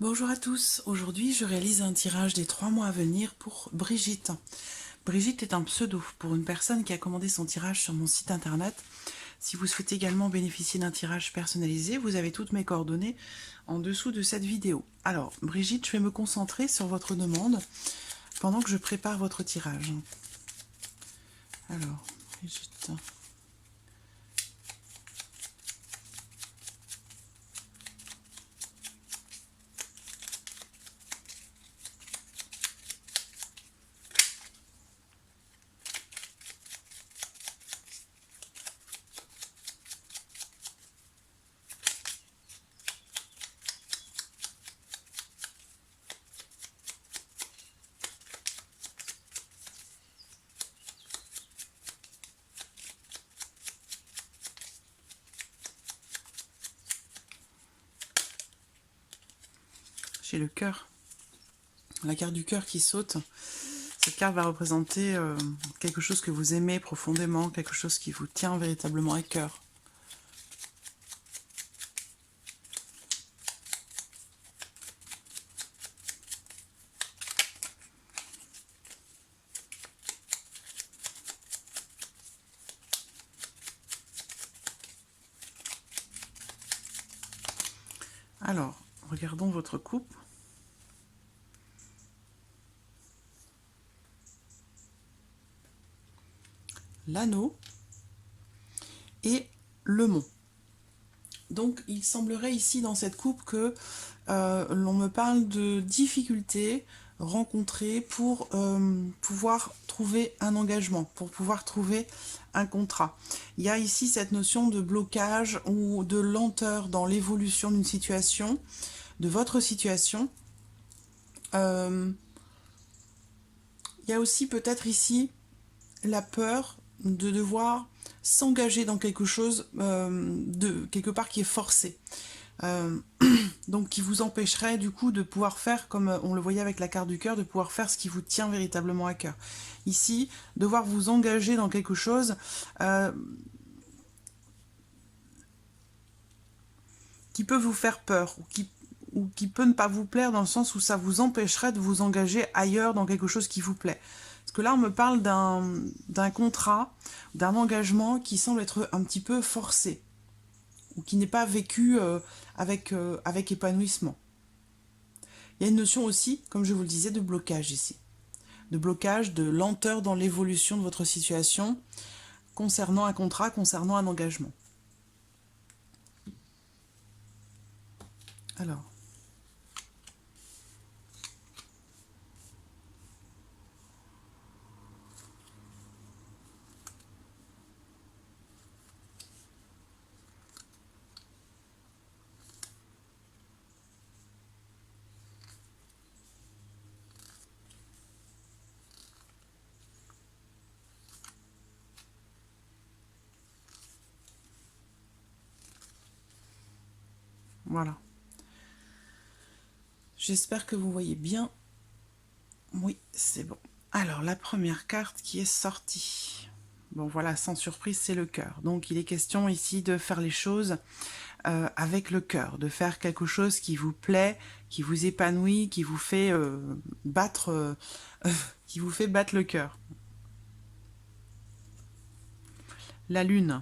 Bonjour à tous, aujourd'hui je réalise un tirage des 3 mois à venir pour Brigitte. Brigitte est un pseudo pour une personne qui a commandé son tirage sur mon site internet. Si vous souhaitez également bénéficier d'un tirage personnalisé, vous avez toutes mes coordonnées en dessous de cette vidéo. Alors Brigitte, je vais me concentrer sur votre demande pendant que je prépare votre tirage. Alors Brigitte... J'ai le cœur, la carte du cœur qui saute. Cette carte va représenter quelque chose que vous aimez profondément, quelque chose qui vous tient véritablement à cœur. Alors, regardons votre coupe. L'anneau et le mont. Donc il semblerait ici dans cette coupe que l'on me parle de difficultés rencontrées pour pouvoir trouver un engagement, pour pouvoir trouver un contrat. Il y a ici cette notion de blocage ou de lenteur dans l'évolution d'une situation, de votre situation. Il y a aussi peut-être ici la peur de devoir s'engager dans quelque chose de quelque part qui est forcé. Donc qui vous empêcherait du coup de pouvoir faire, comme on le voyait avec la carte du cœur, de pouvoir faire ce qui vous tient véritablement à cœur. Ici, devoir vous engager dans quelque chose qui peut vous faire peur ou qui peut ne pas vous plaire dans le sens où ça vous empêcherait de vous engager ailleurs dans quelque chose qui vous plaît. Parce que là, on me parle d'un contrat, d'un engagement qui semble être un petit peu forcé ou qui n'est pas vécu avec épanouissement. Il y a une notion aussi, comme je vous le disais, de blocage ici. De blocage, de lenteur dans l'évolution de votre situation concernant un contrat, concernant un engagement. Alors, voilà. J'espère que vous voyez bien. Oui, c'est bon. Alors, la première carte qui est sortie. Bon, voilà, sans surprise, c'est le cœur. Donc, il est question ici de faire les choses avec le cœur, de faire quelque chose qui vous plaît, qui vous épanouit, qui vous fait battre, qui vous fait battre le cœur. La lune.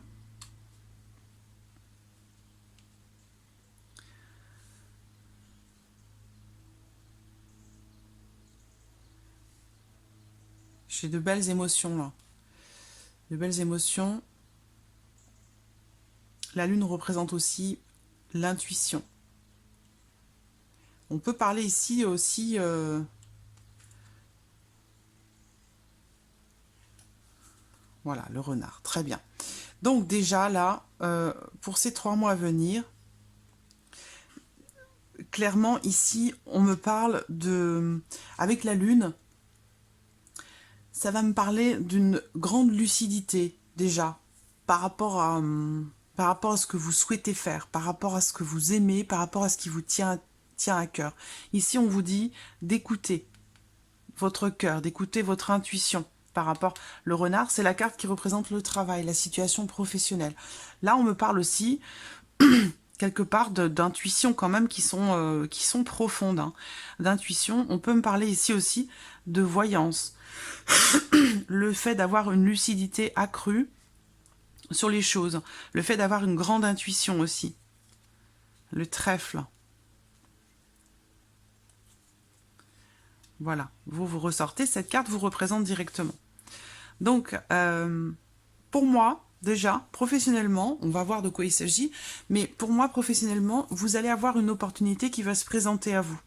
J'ai de belles émotions là. De belles émotions. La lune représente aussi l'intuition. On peut parler ici aussi... Voilà, le renard, très bien. Donc déjà là, pour ces 3 mois à venir, clairement ici, on me parle de... Avec la lune, ça va me parler d'une grande lucidité déjà, par rapport à ce que vous souhaitez faire, par rapport à ce que vous aimez, par rapport à ce qui vous tient à cœur. Ici, on vous dit d'écouter votre cœur, d'écouter votre intuition par rapport... Le renard, c'est la carte qui représente le travail, la situation professionnelle. Là, on me parle aussi quelque part d'intuition quand même qui sont profondes. Hein. D'intuition, on peut me parler ici aussi de voyance. Le fait d'avoir une lucidité accrue sur les choses. Le fait d'avoir une grande intuition aussi. Le trèfle. Voilà, vous ressortez, cette carte vous représente directement. Donc, pour moi, déjà, professionnellement, on va voir de quoi il s'agit, mais pour moi, professionnellement, vous allez avoir une opportunité qui va se présenter à vous.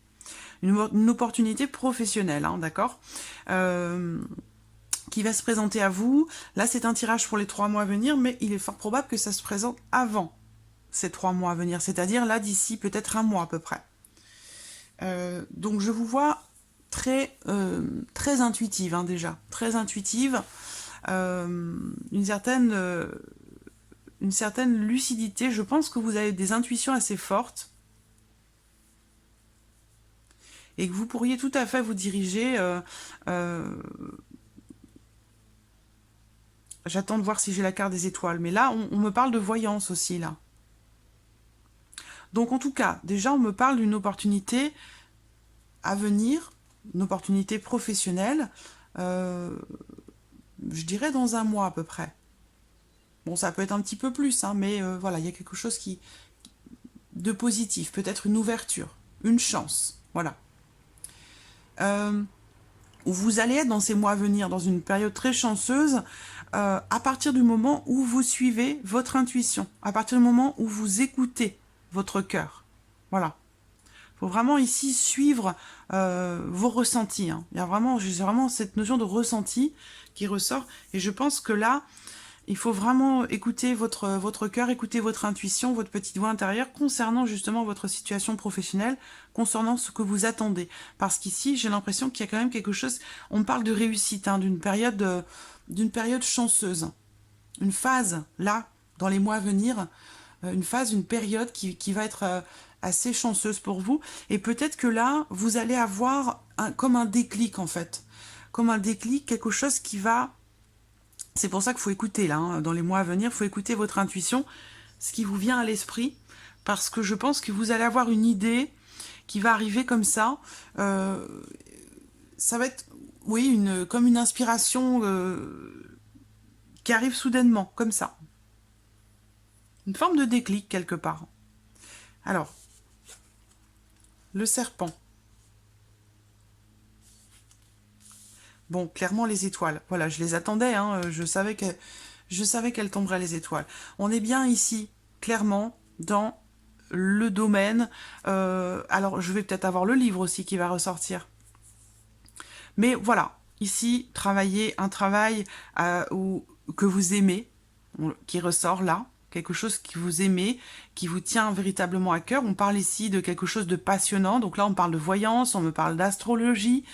Une opportunité professionnelle, hein, d'accord, qui va se présenter à vous. Là, c'est un tirage pour les 3 mois à venir, mais il est fort probable que ça se présente avant ces 3 mois à venir, c'est-à-dire là, d'ici peut-être un mois à peu près. Donc, je vous vois très intuitive, hein, déjà, très intuitive, une certaine lucidité. Je pense que vous avez des intuitions assez fortes et que vous pourriez tout à fait vous diriger. J'attends de voir si j'ai la carte des étoiles, mais là, on me parle de voyance aussi, là. Donc, en tout cas, déjà, on me parle d'une opportunité à venir, une opportunité professionnelle, je dirais dans un mois à peu près. Bon, ça peut être un petit peu plus, hein, mais voilà, il y a quelque chose de positif, peut-être une ouverture, une chance, voilà. Vous allez être dans ces mois à venir, dans une période très chanceuse, à partir du moment où vous suivez votre intuition, à partir du moment où vous écoutez votre cœur. Voilà. Il faut vraiment ici suivre vos ressentis. Hein. J'ai vraiment cette notion de ressenti qui ressort. Et je pense que là, il faut vraiment écouter votre cœur, écouter votre intuition, votre petite voix intérieure concernant justement votre situation professionnelle, concernant ce que vous attendez. Parce qu'ici, j'ai l'impression qu'il y a quand même quelque chose, on parle de réussite, hein, d'une période chanceuse. Une phase, là, dans les mois à venir, une période qui va être assez chanceuse pour vous. Et peut-être que là, vous allez avoir comme un déclic, en fait. Comme un déclic, quelque chose qui va... C'est pour ça qu'il faut écouter, là, hein, dans les mois à venir, il faut écouter votre intuition, ce qui vous vient à l'esprit, parce que je pense que vous allez avoir une idée qui va arriver comme ça. Ça va être, oui, comme une inspiration qui arrive soudainement, comme ça. Une forme de déclic, quelque part. Alors, le serpent. Bon, clairement, les étoiles. Voilà, je les attendais, hein, je savais qu'elles tomberaient, les étoiles. On est bien ici, clairement, dans le domaine... alors, je vais peut-être avoir le livre aussi qui va ressortir. Mais voilà, ici, un travail que vous aimez, qui ressort là, quelque chose que vous aimez, qui vous tient véritablement à cœur. On parle ici de quelque chose de passionnant. Donc là, on parle de voyance, on me parle d'astrologie,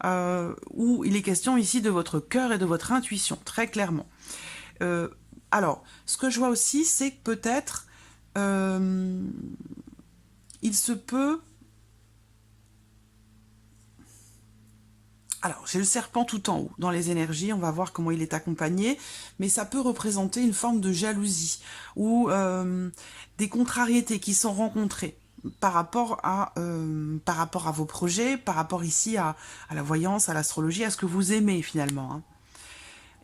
où il est question ici de votre cœur et de votre intuition, très clairement. Alors, ce que je vois aussi, c'est que peut-être il se peut... Alors, j'ai le serpent tout en haut, dans les énergies, on va voir comment il est accompagné, mais ça peut représenter une forme de jalousie, ou des contrariétés qui sont rencontrées par rapport à vos projets, par rapport ici à la voyance, à l'astrologie, à ce que vous aimez finalement. Hein.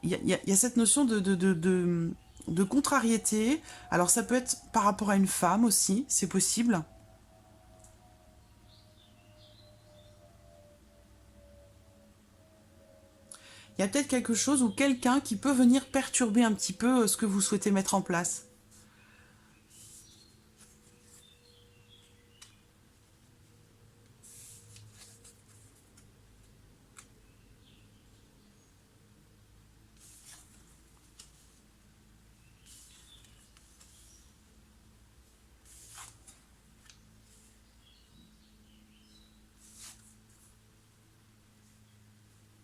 Il y a cette notion de contrariété, alors ça peut être par rapport à une femme aussi, c'est possible. Il y a peut-être quelque chose ou quelqu'un qui peut venir perturber un petit peu ce que vous souhaitez mettre en place.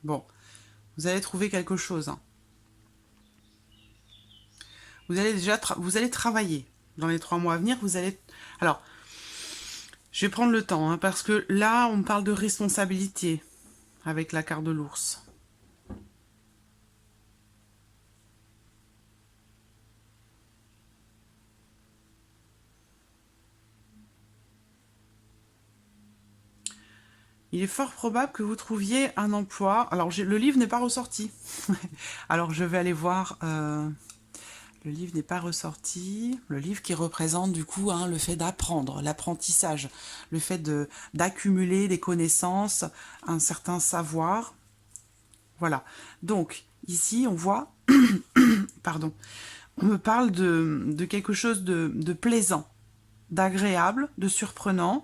Bon, vous allez trouver quelque chose. Hein. Vous allez travailler. Dans les 3 mois à venir, vous allez... Alors, je vais prendre le temps, hein, parce que là, on parle de responsabilité avec la carte de l'ours. Il est fort probable que vous trouviez un emploi. Alors, le livre n'est pas ressorti. Alors, je vais aller voir. Le livre n'est pas ressorti. Le livre qui représente du coup le fait d'apprendre, l'apprentissage, le fait d'accumuler des connaissances, un certain savoir. Voilà. Donc, ici, on voit, pardon, on me parle de quelque chose de plaisant, d'agréable, de surprenant,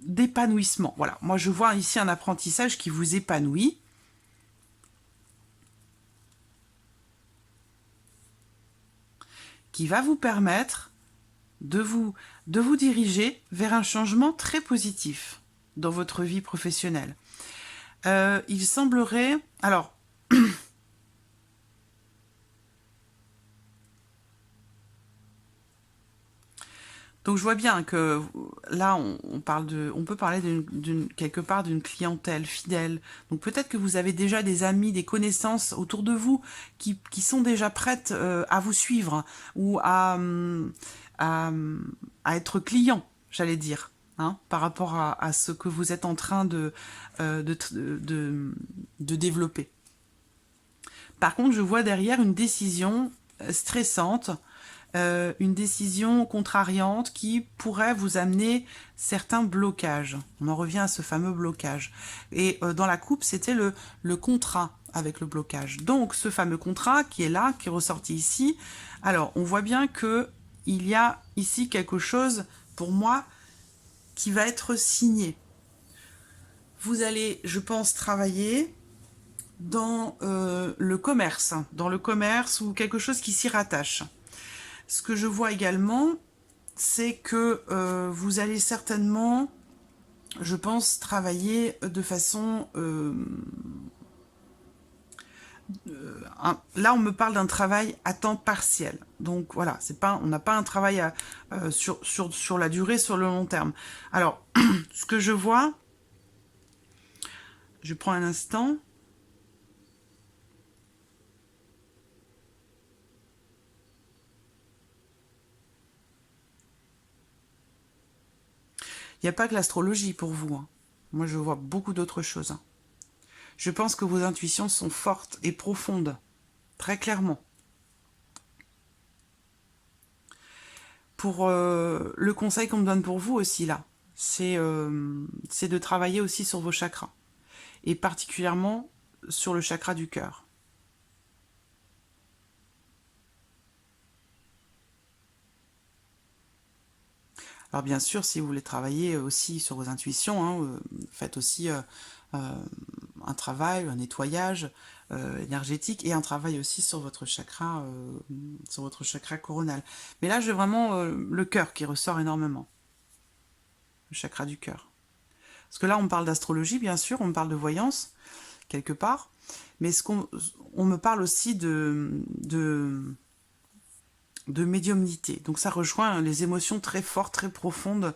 d'épanouissement. Voilà. Moi, je vois ici un apprentissage qui vous épanouit. Qui va vous permettre de vous diriger vers un changement très positif dans votre vie professionnelle. Il semblerait... Alors, donc je vois bien que là, on peut parler quelque part d'une clientèle fidèle. Donc peut-être que vous avez déjà des amis, des connaissances autour de vous qui sont déjà prêtes à vous suivre ou à, à être clients, j'allais dire, hein, par rapport à ce que vous êtes en train de développer. Par contre, je vois derrière une décision stressante, une décision contrariante qui pourrait vous amener certains blocages. On en revient à ce fameux blocage. Et dans la coupe, c'était le contrat avec le blocage. Donc, ce fameux contrat qui est là, qui est ressorti ici, alors, on voit bien que il y a ici quelque chose, pour moi, qui va être signé. Vous allez, je pense, travailler dans le commerce ou quelque chose qui s'y rattache. Ce que je vois également, c'est que vous allez certainement, je pense, travailler de façon... là, on me parle d'un travail à temps partiel. Donc voilà, on n'a pas un travail sur la durée, sur le long terme. Alors, ce que je vois, je prends un instant. Il n'y a pas que l'astrologie pour vous. Hein. Moi, je vois beaucoup d'autres choses. Hein. Je pense que vos intuitions sont fortes et profondes, très clairement. Pour le conseil qu'on me donne pour vous aussi, là, c'est de travailler aussi sur vos chakras. Et particulièrement sur le chakra du cœur. Alors bien sûr, si vous voulez travailler aussi sur vos intuitions, hein, faites aussi un travail, un nettoyage énergétique et un travail aussi sur votre chakra coronal. Mais là, j'ai vraiment le cœur qui ressort énormément, le chakra du cœur. Parce que là, on parle d'astrologie, bien sûr, on parle de voyance, quelque part, mais on me parle aussi de médiumnité. Donc ça rejoint les émotions très fortes, très profondes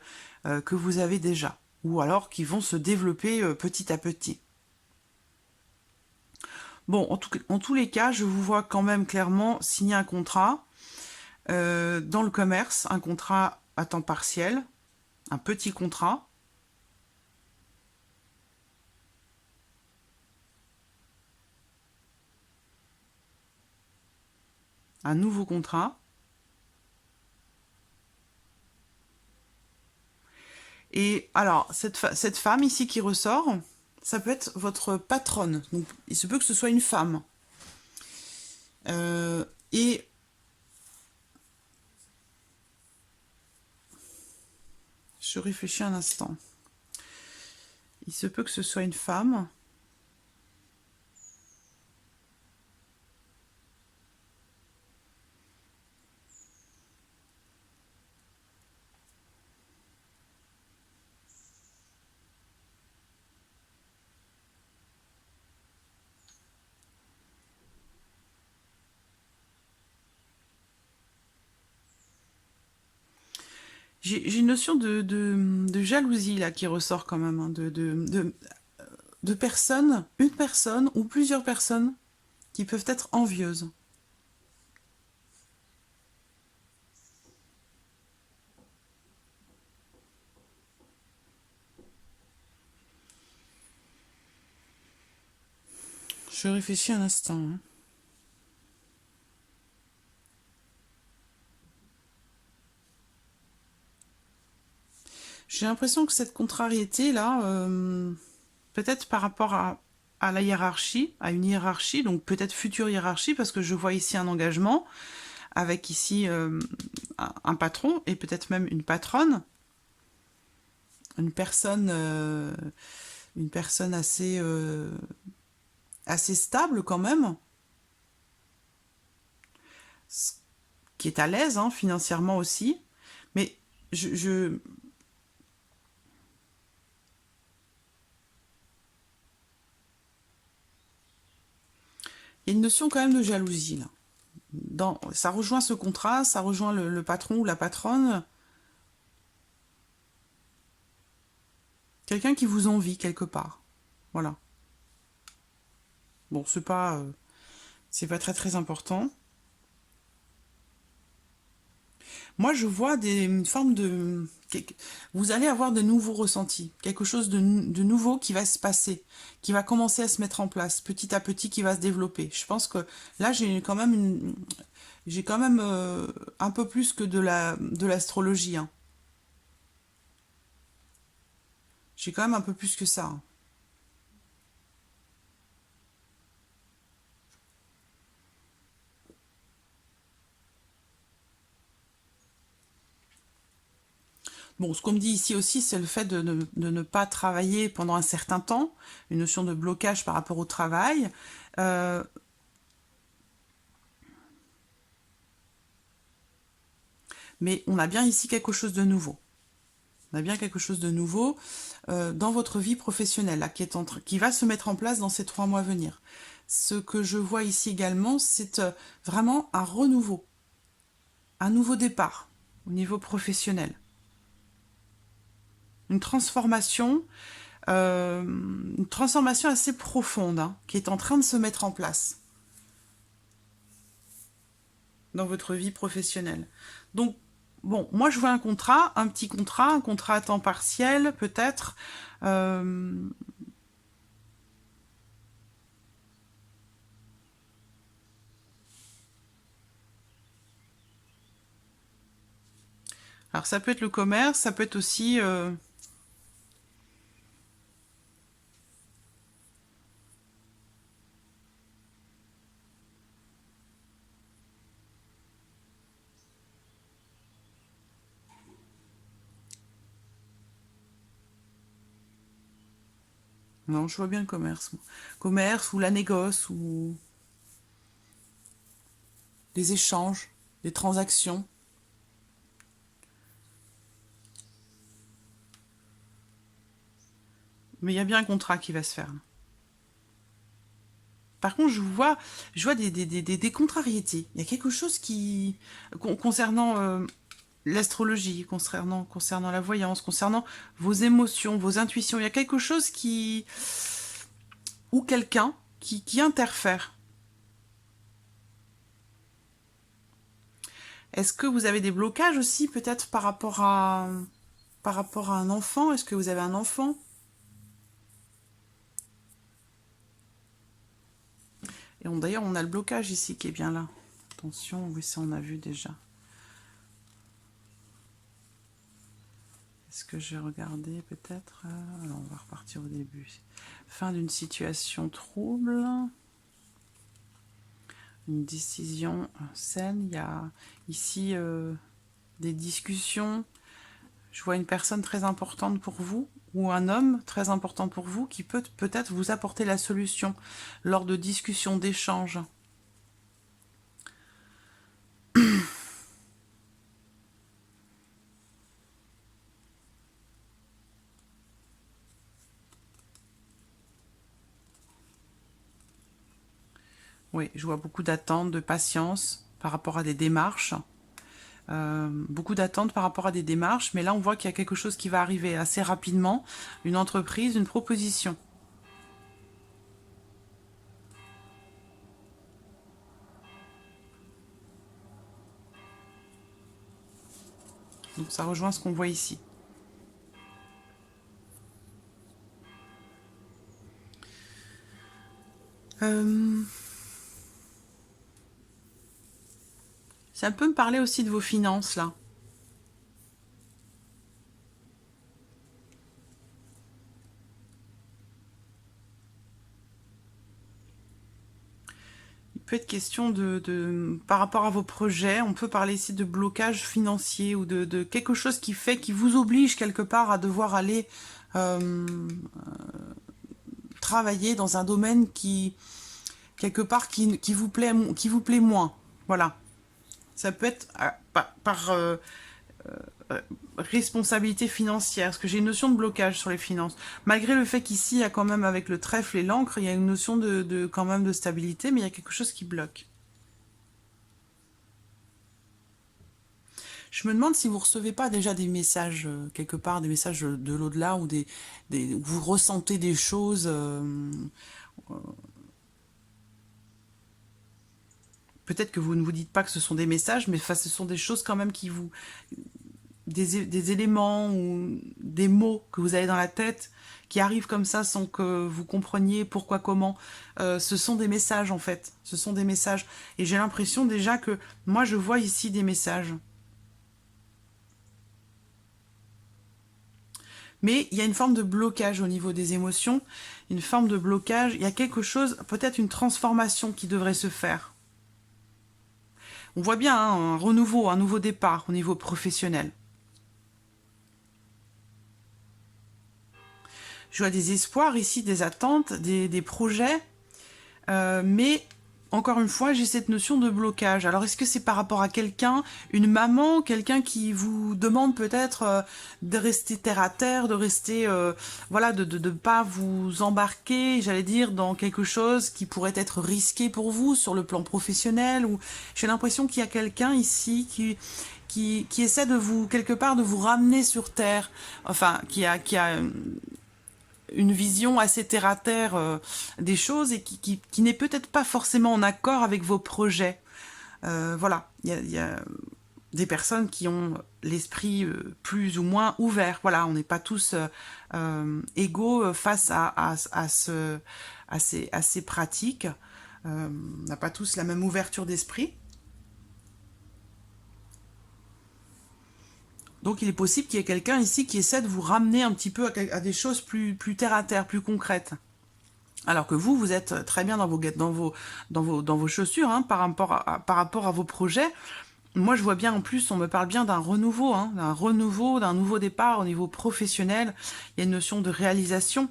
que vous avez déjà, ou alors qui vont se développer petit à petit. Bon, en tous les cas, je vous vois quand même clairement signer un contrat dans le commerce, un contrat à temps partiel, un petit contrat. Un nouveau contrat. Et alors, cette femme ici qui ressort, ça peut être votre patronne. Donc, il se peut que ce soit une femme. Et je réfléchis un instant. Il se peut que ce soit une femme. J'ai une notion de jalousie là qui ressort quand même, hein, de personnes, une personne ou plusieurs personnes qui peuvent être envieuses. Je réfléchis un instant, hein. J'ai l'impression que cette contrariété-là, peut-être par rapport à la hiérarchie, à une hiérarchie, donc peut-être future hiérarchie, parce que je vois ici un engagement, avec ici un patron, et peut-être même une patronne, une personne assez stable quand même, qui est à l'aise hein, financièrement aussi, mais je, il y a une notion quand même de jalousie là. Ça rejoint ce contrat, ça rejoint le patron ou la patronne, quelqu'un qui vous envie quelque part. Voilà. Bon, c'est pas très très important. Moi, je vois une forme de... Vous allez avoir de nouveaux ressentis, quelque chose de nouveau qui va se passer, qui va commencer à se mettre en place, petit à petit, qui va se développer. Je pense que là, j'ai quand même un peu plus que de l'astrologie, hein. J'ai quand même un peu plus que ça, hein. Bon, ce qu'on me dit ici aussi, c'est le fait de ne pas travailler pendant un certain temps, une notion de blocage par rapport au travail. Euh, mais on a bien ici quelque chose de nouveau. On a bien quelque chose de nouveau dans votre vie professionnelle, là, qui va se mettre en place dans ces 3 mois à venir. Ce que je vois ici également, c'est vraiment un renouveau, un nouveau départ au niveau professionnel. Une transformation, une transformation assez profonde hein, qui est en train de se mettre en place dans votre vie professionnelle. Donc, bon, moi je vois un petit contrat, un contrat à temps partiel peut-être. Euh, alors ça peut être le commerce, ça peut être aussi... non, je vois bien le commerce. Commerce ou la négoce ou les échanges, les transactions. Mais il y a bien un contrat qui va se faire. Par contre, je vois des contrariétés. Il y a quelque chose qui... concernant l'astrologie, concernant la voyance, concernant vos émotions, vos intuitions. Il y a quelque chose qui... ou quelqu'un qui interfère. Est-ce que vous avez des blocages aussi, peut-être par rapport à un enfant? Est-ce que vous avez un enfant? Et d'ailleurs, on a le blocage ici qui est bien là. Attention, oui, ça on a vu déjà. Est-ce que je vais regarder peut-être? Alors, on va repartir au début. Fin d'une situation trouble. Une décision saine. Il y a ici des discussions. Je vois une personne très importante pour vous ou un homme très important pour vous qui peut peut-être vous apporter la solution lors de discussions, d'échanges. Oui, je vois beaucoup d'attentes, de patience par rapport à des démarches. Beaucoup d'attentes par rapport à des démarches, mais là on voit qu'il y a quelque chose qui va arriver assez rapidement, une entreprise, une proposition. Donc ça rejoint ce qu'on voit ici. Euh, Ça peut me parler aussi de vos finances, là. Il peut être question par rapport à vos projets, on peut parler ici de blocage financier ou de quelque chose qui fait, qui vous oblige quelque part à devoir aller euh, travailler dans un domaine qui, quelque part, qui vous plaît moins. Voilà. Ça peut être responsabilité financière, parce que j'ai une notion de blocage sur les finances. Malgré le fait qu'ici, il y a quand même, avec le trèfle et l'encre, il y a une notion quand même de stabilité, mais il y a quelque chose qui bloque. Je me demande si vous recevez pas déjà des messages, quelque part, des messages de l'au-delà, ou où vous ressentez des choses. Peut-être que vous ne vous dites pas que ce sont des messages, mais ce sont des choses quand même des éléments ou des mots que vous avez dans la tête qui arrivent comme ça sans que vous compreniez pourquoi, comment. Ce sont des messages en fait. Ce sont des messages. Et j'ai l'impression déjà que moi je vois ici des messages. Mais il y a une forme de blocage au niveau des émotions, une forme de blocage. Il y a quelque chose, peut-être une transformation qui devrait se faire. On voit bien hein, un renouveau, un nouveau départ au niveau professionnel. Je vois des espoirs ici, des attentes, des projets, mais encore une fois, j'ai cette notion de blocage. Alors, est-ce que c'est par rapport à quelqu'un, une maman, quelqu'un qui vous demande peut-être de rester terre à terre, de rester, voilà, de pas vous embarquer, j'allais dire, dans quelque chose qui pourrait être risqué pour vous sur le plan professionnel, ou j'ai l'impression qu'il y a quelqu'un ici qui essaie de vous, quelque part, de vous ramener sur terre, enfin, qui a une vision assez terre-à-terre des choses et qui n'est peut-être pas forcément en accord avec vos projets. Voilà, il y a des personnes qui ont l'esprit plus ou moins ouvert. Voilà, on n'est pas tous égaux face à ces pratiques. On n'a pas tous la même ouverture d'esprit. Donc il est possible qu'il y ait quelqu'un ici qui essaie de vous ramener un petit peu à des choses plus terre à terre, plus concrètes. Alors que vous, vous êtes très bien dans vos chaussures hein, par rapport à vos projets. Moi, je vois bien, en plus, on me parle bien d'un renouveau, hein, d'un nouveau départ au niveau professionnel. Il y a une notion de réalisation,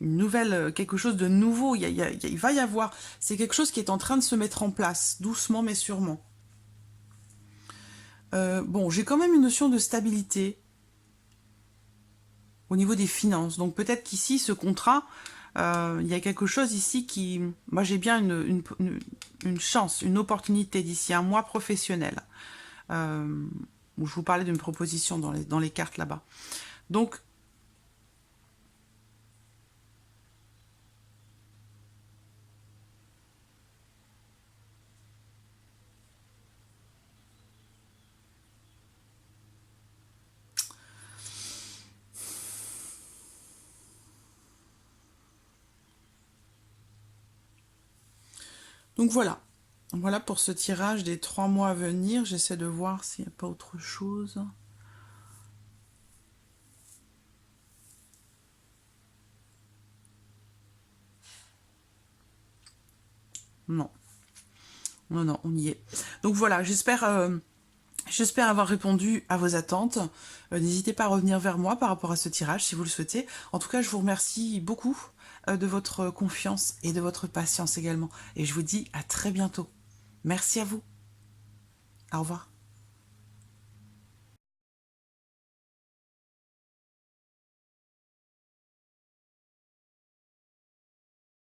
une nouvelle, quelque chose de nouveau. Il va y avoir, c'est quelque chose qui est en train de se mettre en place, doucement mais sûrement. Bon, j'ai quand même une notion de stabilité au niveau des finances. Donc peut-être qu'ici, ce contrat, il y a quelque chose ici qui... Moi, j'ai bien une chance, une opportunité d'ici un mois professionnel. Où je vous parlais d'une proposition dans les cartes là-bas. Donc, voilà. Voilà pour ce tirage des 3 mois à venir. J'essaie de voir s'il n'y a pas autre chose. Non. Non, non, on y est. Donc voilà, j'espère avoir répondu à vos attentes. N'hésitez pas à revenir vers moi par rapport à ce tirage si vous le souhaitez. En tout cas, je vous remercie beaucoup de votre confiance et de votre patience également. Et je vous dis à très bientôt. Merci à vous. Au revoir.